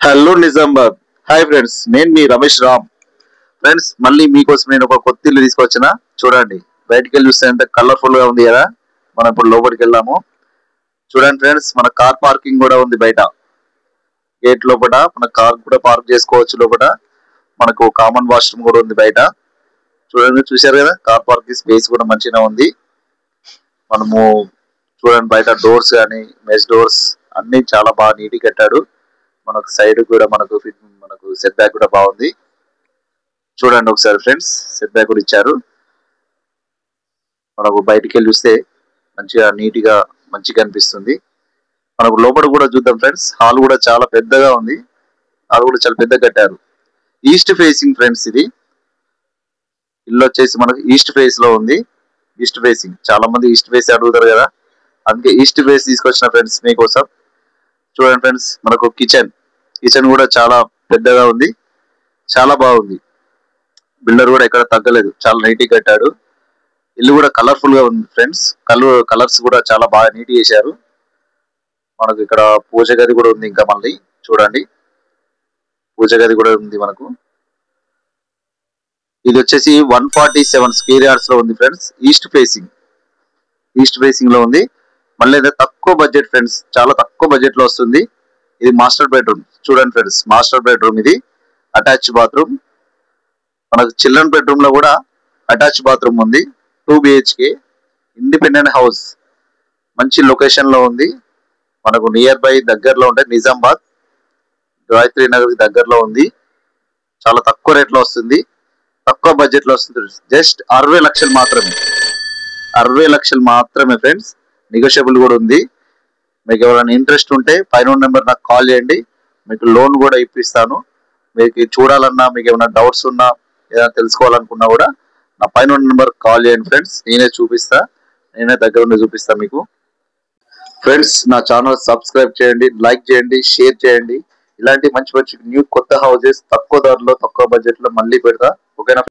Hello Nizamabad. Hi friends, నేను మీ Ramesh Ram. Friends, మళ్ళీ మీకోసం నేను ఒక కొత్త ఇల్లు తీసుకొచ్చిన. చూడండి, బయటికి వెళ్ళి చూస్తే ఎంత కలర్ఫుల్ గా ఉంది కదా. మనం ఇప్పుడు లోపలికి వెళ్దాము. చూడండి ఫ్రెండ్స్, మన కార్ పార్కింగ్ కూడా ఉంది బయట. గేట్ లోపల మన కార్ కూడా పార్క్ చేసుకోవచ్చు. లోపల మనకు కామన్ వాష్రూమ్ కూడా ఉంది బయట. చూడండి, చూశారు కదా, కార్ పార్కింగ్ స్పేస్ కూడా మంచిగా ఉంది. మనము చూడండి, బయట డోర్స్ కానీ మెష్ డోర్స్ అన్ని చాలా బాగా నీట్ కట్టాడు. మనకు సైడ్ కూడా మనకు సెట్ బ్యాక్ కూడా బాగుంది. చూడండి ఒకసారి ఫ్రెండ్స్, సెట్ బ్యాక్ కూడా ఇచ్చారు. మనకు బయటికి వెళ్ళి చూస్తే మంచిగా నీట్ గా మంచిగా అనిపిస్తుంది. మనకు లోపల కూడా చూద్దాం ఫ్రెండ్స్. హాల్ కూడా చాలా పెద్దగా ఉంది. హాల్ కూడా చాలా పెద్దగా కట్టారు. ఈస్ట్ ఫేసింగ్ ఫ్రెండ్స్, ఇది ఇల్లు వచ్చేసి మనకు ఈస్ట్ ఫేస్ లో ఉంది. ఈస్ట్ ఫేసింగ్, చాలా మంది ఈస్ట్ ఫేస్ అడుగుతారు కదా, అందుకే ఈస్ట్ ఫేస్ తీసుకొచ్చిన ఫ్రెండ్స్ మీకోసం. చూడండి ఫ్రెండ్స్, మనకు కిచెన్ కూడా చాలా పెద్దగా ఉంది, చాలా బాగుంది. బిల్డర్ కూడా ఎక్కడ తగ్గలేదు, చాలా నీట్ గా కట్టాడు. ఇల్లు కూడా కలర్ఫుల్ గా ఉంది ఫ్రెండ్స్. కలర్స్ కూడా చాలా బాగా నీట్ చేశారు. మనకు ఇక్కడ పూజ గది కూడా ఉంది. ఇంకా మళ్ళీ చూడండి, పూజ గది కూడా ఉంది మనకు. ఇది వచ్చేసి 147 స్క్వేర్ యార్డ్స్ లో ఉంది ఫ్రెండ్స్. ఈస్ట్ ఫేసింగ్ లో ఉంది. మళ్ళీ తక్కువ బడ్జెట్ ఫ్రెండ్స్, చాలా తక్కువ బడ్జెట్ లో వస్తుంది. ఇది మాస్టర్ బెడ్రూమ్. చూడండి ఫ్రెండ్స్, మాస్టర్ బెడ్రూమ్ ఇది. Attach bathroom. మనకు చిల్డ్రన్ బెడ్రూమ్ లో కూడా అటాచ్ బాత్రూమ్ ఉంది. 2 BHK ఇండిపెండెంట్ హౌస్. మంచి లొకేషన్ లో ఉంది. మనకు నియర్ బై దగ్గరలో ఉంటే నిజామాబాద్ గాయత్రి నగర్ కి దగ్గరలో ఉంది. చాలా తక్కువ రేట్ లో వస్తుంది, తక్కువ బడ్జెట్ లో వస్తుంది. జస్ట్ 60 లక్షలు మాత్రమే. 60 లక్షలు మాత్రమే ఫ్రెండ్స్. నెగోషియబుల్ కూడా ఉంది. మీకు ఎవరైనా ఇంట్రెస్ట్ ఉంటే పైన నెంబర్ నాకు కాల్ చేయండి. మీకు లోన్ కూడా ఇప్పిస్తాను. మీకు చూడాలన్నా, మీకు ఏమైనా డౌట్స్ ఉన్నా, ఏదైనా తెలుసుకోవాలనుకున్నా కూడా నా పైన నెంబర్ కాల్ చేయండి ఫ్రెండ్స్. నేనే చూపిస్తా, నేనే దగ్గర ఉండి చూపిస్తా మీకు. ఫ్రెండ్స్, నా ఛానల్ సబ్స్క్రైబ్ చేయండి, లైక్ చేయండి, షేర్ చేయండి. ఇలాంటి మంచి మంచి న్యూ కొత్త హౌసెస్ తక్కువ ధరలో తక్కువ బడ్జెట్ లో మళ్ళీ పెడతా. ఓకేనా?